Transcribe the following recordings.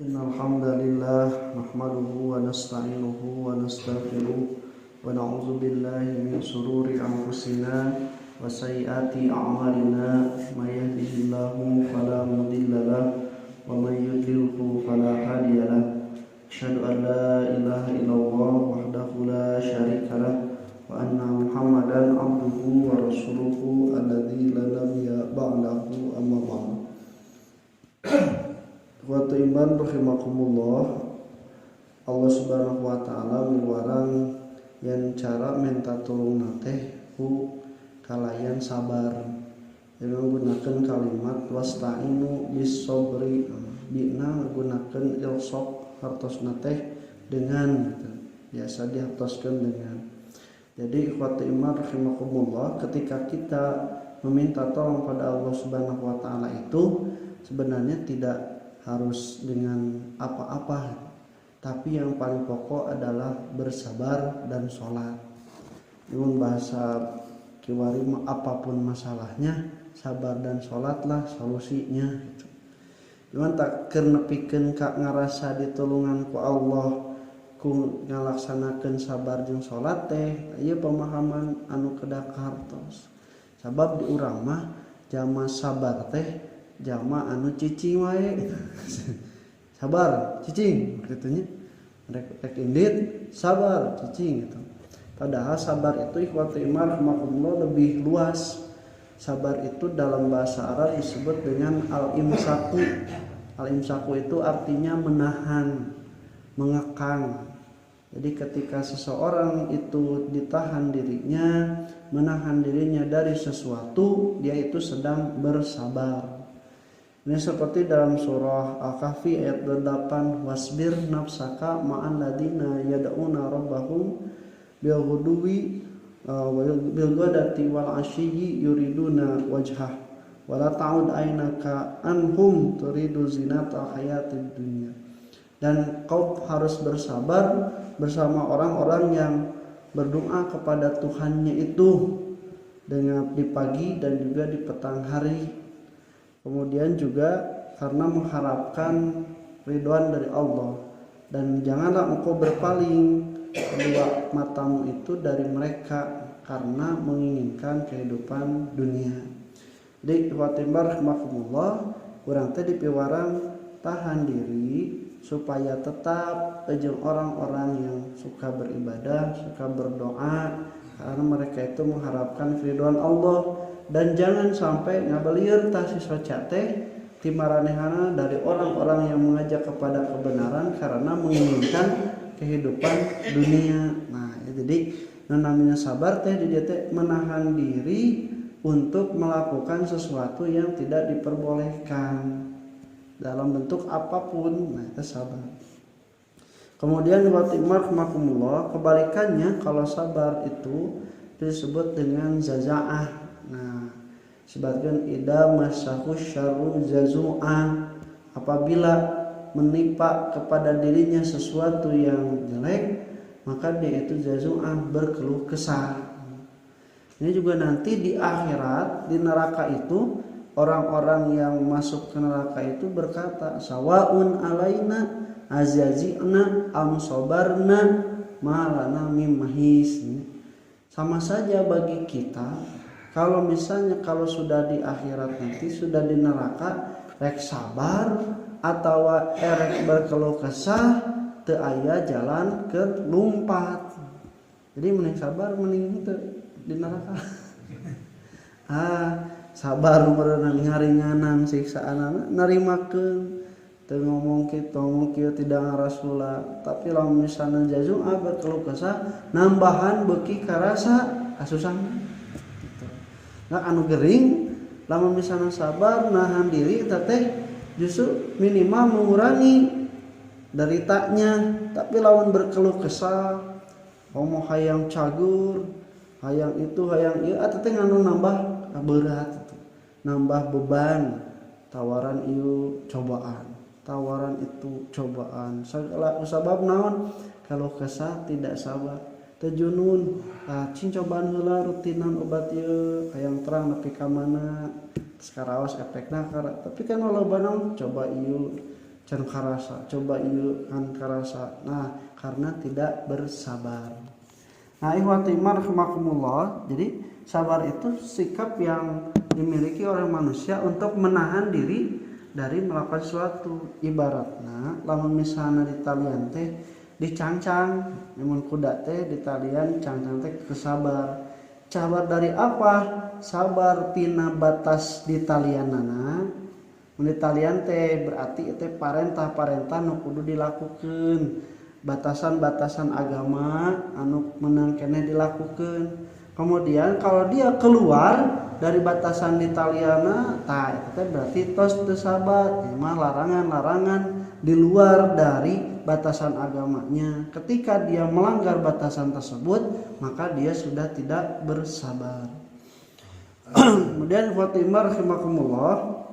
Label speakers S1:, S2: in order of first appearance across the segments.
S1: Innal hamdalillah nahmaduhu wa nasta'inuhu wa nastaghfiruh wa na'udzu billahi min shururi anfusina wa sayyiati a'malina may yahdihillahu fala mudilla lahu wa may yudlilhu fala hadiya lahu asyhadu an la ilaha illallah wahdahu la syarika lahu wa anna muhammadan abduhu wa rasuluhu alladzi la nabiyya ba'dahu amma ba'du. Waktu iman rahimakumullah, Allah subhanahu wa ta'ala miluarang yang cara minta tolong nateh ku kalayan sabar. Jadi menggunakan kalimat wasta'inu bis sabri, bina menggunakan ilsok hartos nateh dengan gitu. Biasa dihartoskan dengan. Jadi waktu iman rahimakumullah, ketika kita meminta tolong pada Allah subhanahu wa ta'ala itu sebenarnya tidak harus dengan apa-apa, tapi yang paling pokok adalah bersabar dan sholat. Dengan bahasa kiwari apapun masalahnya, sabar dan sholatlah solusinya. Cuman tak kernepikeun ka ngarasa ditulungan ku Allah ku ngalaksanakeun sabar jeung sholat teh, ieu pemahaman anu kedah hartos. Sabab di urang mah jama sabar teh jama anu cicing wae. Sabar cicing katanya, rek indit sabar cicing gitu. Padahal sabar itu ikhwati iman rahimakumullah lebih luas. Sabar itu dalam bahasa Arab disebut dengan al-imsaku. Al-imsaku itu artinya menahan, mengekang. Jadi ketika seseorang itu ditahan dirinya, menahan dirinya dari sesuatu, dia itu sedang bersabar. Ini seperti dalam surah Al-Kahfi ayat 8, wasbir nafsaka ma'an ladina yad'una rabbahum bil ghudwi bil ghadati wal ashyi yuriduna wajhah wala ta'ud ainaka anhum turidu zinata hayatid dunya. Dan kau harus bersabar bersama orang-orang yang berdoa kepada Tuhannya itu dengan di pagi dan juga di petang hari. Kemudian juga karena mengharapkan ridwan dari Allah, dan janganlah engkau berpaling kedua matamu itu dari mereka karena menginginkan kehidupan dunia. Jadi watimbar rahmatullah, urang teh dipiwarang tahan diri supaya tetap jeung orang-orang yang suka beribadah, suka berdoa, karena mereka itu mengharapkan ridwan Allah. Dan jangan sampai ngabalieur tah siswa teh ti maranehana dari orang-orang yang mengajak kepada kebenaran karena menginginkan kehidupan dunia. Nah, jadi namanya sabar teh dia teh menahan diri untuk melakukan sesuatu yang tidak diperbolehkan dalam bentuk apapun. Nah, itu sabar. Kemudian watimar makumullah, kebalikannya kalau sabar itu disebut dengan zazaah. Nah, sebagian ida masahu syarru zazu'ah, apabila menimpa kepada dirinya sesuatu yang jelek, maka dia itu zazu'ah, berkeluh kesah. Ini juga nanti di akhirat, di neraka itu, orang-orang yang masuk ke neraka itu berkata, sawaun alaina azazi'na am sabarna malana mim mahis. Sama saja bagi kita kalau misalnya kalau sudah di akhirat nanti, sudah di neraka, rek sabar atau rek berkeluh kesah, teu aya jalan ke lumpat. Jadi mending sabar, mending itu di neraka. Sabar merenang ngaringanan siksaan narimakeun, teu ngomong kitu tidak ngarasula. Tapi lamun misalnya jazu'ah berkeluh kesah, nambahan beuki karasa kasusan. Nah, anu gering lamun misalnya sabar nahan diri teh justru minimal mengurangi deritanya. Tapi lawan berkeluh kesah, ngomong hayang cagur, hayang itu hayang ieu teh nganu nambah berat, nambah beban. Tawaran ieu cobaan, tawaran itu cobaan. Segala sabab naon kalau kesah tidak sabar. Tejunun, cing cobaan heula rutinan obat ieu hayang terang nepi ka mana, sekaraos efekna tapi kan loba naon coba ieu can karasa, coba ieu kan karasa. Nah, karena tidak bersabar. Nah, ikhwati rahimakumullah, jadi sabar itu sikap yang dimiliki oleh manusia untuk menahan diri dari melakukan sesuatu. Ibaratna lamun misalnya di talian teh dicangcang, namun kuda teh di talian cangcang teh kesabar. Sabar dari apa? Sabar tina batas di talianana. Mun di talian teh berarti teh parentah nu kudu dilakukeun. Batasan-batasan agama anu menang keneh dilakukeun. Kemudian kalau dia keluar dari batasan di taliana, tah itu teh berarti tos teu sabar, mah larangan-larangan di luar dari batasan agamanya. Ketika dia melanggar batasan tersebut, maka dia sudah tidak bersabar. Kemudian Fatimah rahimakumullah.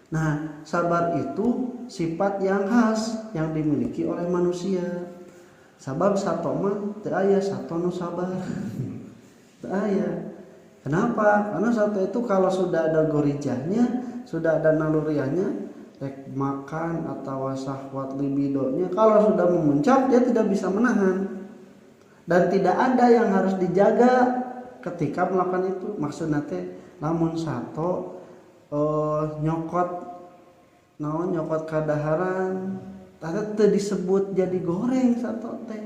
S1: Nah, sabar itu sifat yang khas yang dimiliki oleh manusia. Sabab sato mah teu aya sato nu sabar. Teu aya. Kenapa? Karena satu itu kalau sudah ada gorijahnya, sudah ada naluriahnya, rek makan atau syahwat libidonya, kalau sudah memuncak dia tidak bisa menahan. Dan tidak ada yang harus dijaga ketika melakukan itu. Maksudnya teh lamun sato nyokot kadaharan, tapi teu disebut jadi goreng sato teh.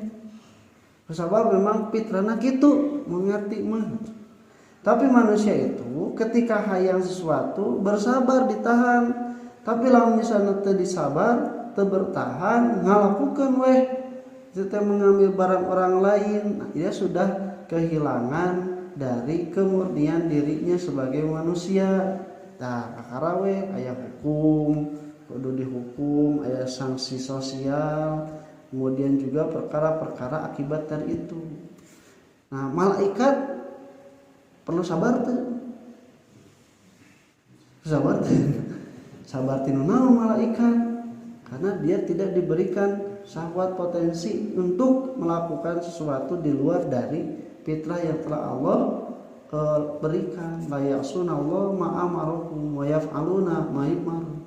S1: Sebab memang fitrahna gitu, mengerti mah. Tapi manusia itu ketika hayang sesuatu bersabar ditahan. Tapi lamun misalnya teu disabar, teu bertahan, ngalakukeun weh, itu teh mengambil barang orang lain, dia sudah kehilangan dari kemurnian dirinya sebagai manusia. Nah, kakara we aya hukum, kudu dihukum, aya sanksi sosial, kemudian juga perkara-perkara akibat dari itu. Nah, malaikat perlu sabar tuh. Sabar tuh. Sabar tinu naon malaikat? Karena dia tidak diberikan syahwat potensi untuk melakukan sesuatu di luar dari fitrah yang telah Allah berikan. La ya'sunallahu ma amaruhum wa yaf'aluna ma yu'marun.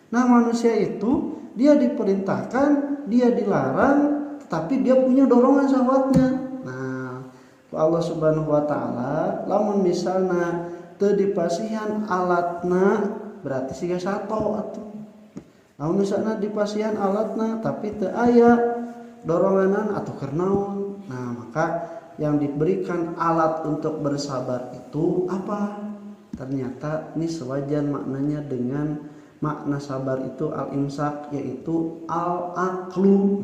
S1: Nah, manusia itu dia diperintahkan, dia dilarang, tetapi dia punya dorongan syahwatnya. Allah Subhanahu wa taala lamun misalna teu dipasihan alatna berarti siga sato atuh. Lamun misalna dipasihan alatna tapi teu aya doronganan atuh keur naon. Nah, maka yang diberikan alat untuk bersabar itu apa? Ternyata ini sewajan maknanya dengan makna sabar itu al-imsak, yaitu al-aqlu.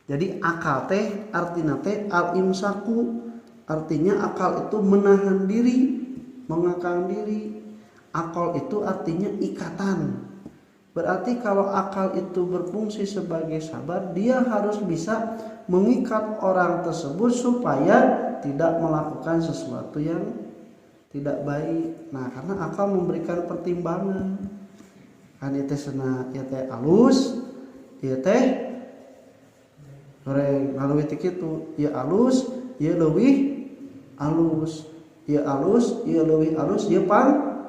S1: Jadi akal teh artinya teh al-imsaku, artinya akal itu menahan diri, mengekang diri. Akal itu artinya ikatan. Berarti kalau akal itu berfungsi sebagai sabar, dia harus bisa mengikat orang tersebut supaya tidak melakukan sesuatu yang tidak baik. Nah, karena akal memberikan pertimbangan. Kan ieu teh cenah ieu teh alus, ieu teh goreng lalu itu kitu, ieu alus, ieu leuwih alus, ieu alus, ieu leuwih alus, ieu pang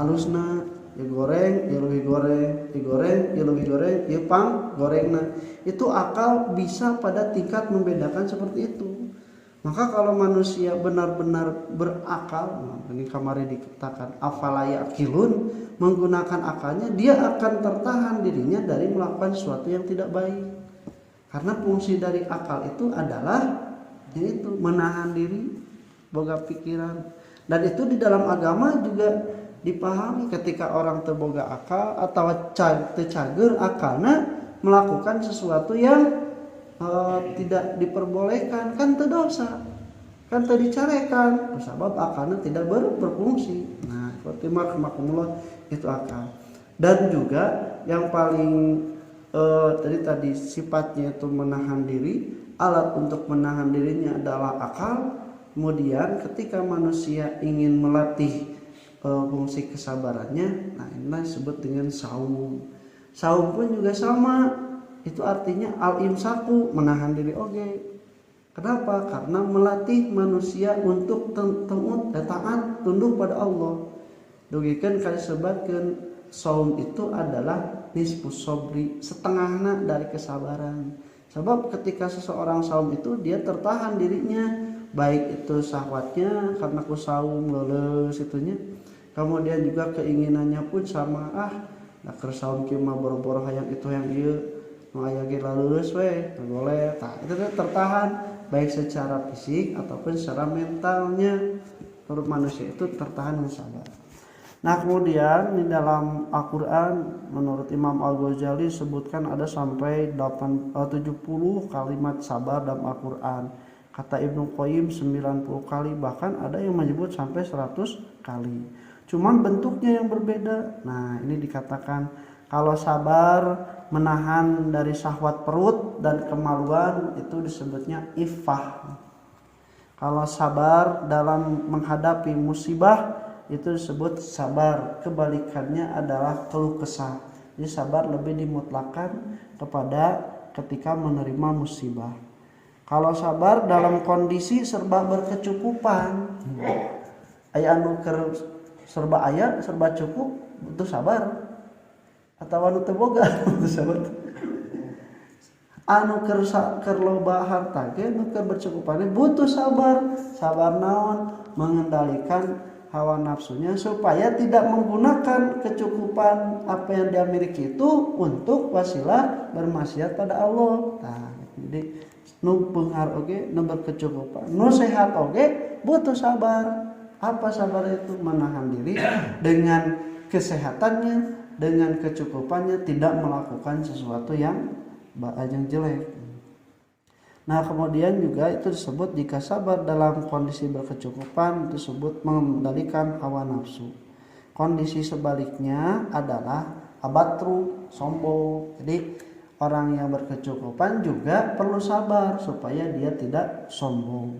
S1: alusna, ieu goreng, ieu leuwih goreng, ieu goreng, ieu leuwih goreng, ieu pang gorengna. Itu akal bisa pada tingkat membedakan seperti itu. Maka kalau manusia benar-benar berakal, ini kemarin dikatakan afala yaqilun, menggunakan akalnya, dia akan tertahan dirinya dari melakukan sesuatu yang tidak baik. Karena fungsi dari akal itu adalah yaitu menahan diri, boga pikiran. Dan itu di dalam agama juga dipahami ketika orang terboga akal atau tercager akalnya melakukan sesuatu yang tidak diperbolehkan, kan itu dosa, kan itu dicarekan, sebab akalnya tidak berfungsi. Nah, makumullah itu akal. Dan juga yang paling tadi sifatnya itu menahan diri, alat untuk menahan dirinya adalah akal. Kemudian ketika manusia ingin melatih fungsi kesabarannya, nah ini disebut dengan saum. Saum pun juga sama, itu artinya al-imsaku, menahan diri. Kenapa? Karena melatih manusia untuk taat, tunduk pada Allah. Dugikeun kali sebatkeun saum itu adalah nisfus sabri, setengahna dari kesabaran. Sebab ketika seseorang saum itu dia tertahan dirinya, baik itu syahwatnya karena ku saum leles itunya, kemudian juga keinginannya pun sama, nah keur saum kieu mah boro-boro hayang itu yang ieu, nu aya ge leles we, boleh. Tah itu tertahan baik secara fisik ataupun secara mentalnya. Menurut manusia itu tertahan dengan sabar. Nah kemudian di dalam Al-Quran menurut Imam Al-Ghazali sebutkan ada sampai 70 kalimat sabar dalam Al-Quran. Kata Ibnu Qayyim 90 kali, bahkan ada yang menyebut sampai 100 kali. Cuman bentuknya yang berbeda. Nah ini dikatakan kalau sabar menahan dari syahwat perut dan kemaluan itu disebutnya iffah. Kalau sabar dalam menghadapi musibah itu disebut sabar, kebalikannya adalah keluh kesah. Jadi sabar lebih dimutlakan kepada ketika menerima musibah. Kalau sabar dalam kondisi serba berkecukupan, aya anu keur serba aya, serba cukup, butuh sabar. Atau anu teu boga butuh sabar. Anu keur loba harta ge nu keur bercukupane butuh sabar. Sabar naon? Mengendalikan hawa nafsunya supaya tidak menggunakan kecukupan apa yang dia miliki itu untuk wasilah bermaksiat pada Allah. Nah, jadi nu beunghar oge, nu berkecukupan, nu sehat oge butuh sabar. Apa sabar itu? Menahan diri dengan kesehatannya, dengan kecukupannya, tidak melakukan sesuatu yang jelek. Nah kemudian juga itu disebut jika sabar dalam kondisi berkecukupan disebut mengendalikan hawa nafsu. Kondisi sebaliknya adalah abatru, sombong. Jadi orang yang berkecukupan juga perlu sabar supaya dia tidak sombong.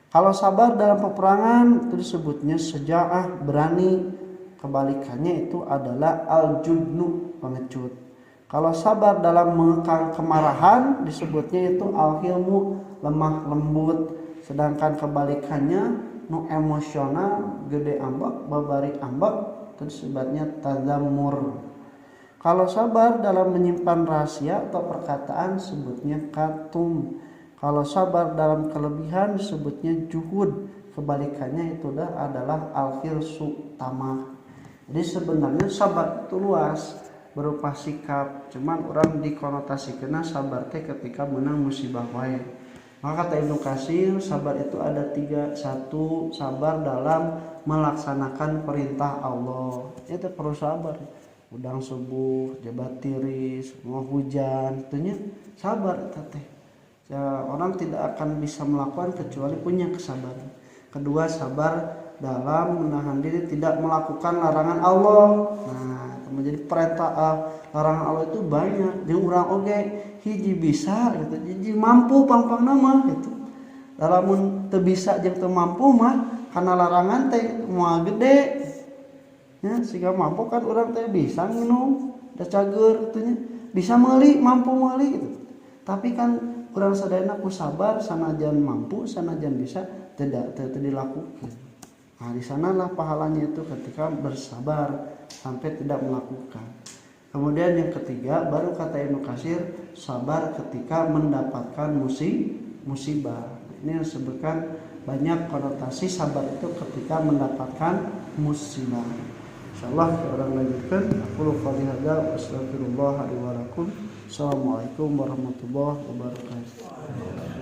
S1: Kalau sabar dalam peperangan itu disebutnya syaja'ah, berani. Kebalikannya itu adalah al-jubnu, pengecut. Kalau sabar dalam mengekang kemarahan disebutnya itu al-hilmu, lemah lembut. Sedangkan kebalikannya nu emosional, gede ambak, babari ambak, itu disebutnya tazammur. Kalau sabar dalam menyimpan rahasia atau perkataan disebutnya katum. Kalau sabar dalam kelebihan disebutnya juhud. Kebalikannya itu adalah al-hirsu, tamah. Jadi sebenarnya sabar itu luas, berupa sikap, cuman orang dikonotasikan sabar teh ketika menang musibah wae. Maka kata Ibnu Katsir, sabar itu ada 3. 1, sabar dalam melaksanakan perintah Allah. Itu perlu sabar. Udang subuh, jabat tiris, mau hujan, itunya sabar teh. Ya, orang tidak akan bisa melakukan kecuali punya kesabaran. Kedua, sabar dalam menahan diri tidak melakukan larangan Allah. Nah, menjadi perintah larangan Allah itu banyak. Jeung urang oge hiji bisa gitu, hiji mampu pang-pang nama gitu. Lamun teu bisa jeung teu mampu mah kana larangan teh moal gede. Ya, siga mampu kan urang teh bisa nginum, da cager kitu nya. Bisa meuli, mampu meuli gitu. Tapi kan urang sadayana ku sabar sanajan mampu, sanajan bisa tidak dilakukan. Nah, di sanalah pahalanya itu ketika bersabar sampai tidak melakukan. Kemudian yang ketiga, baru kata Ibnu Katsir, sabar ketika mendapatkan musibah. Ini yang disebutkan banyak konotasi sabar itu ketika mendapatkan musibah. Insyaallah orang lanjutkan. Aku qouli hadza wa astaghfirullah li wa lakum. Assalamualaikum warahmatullahi wabarakatuh.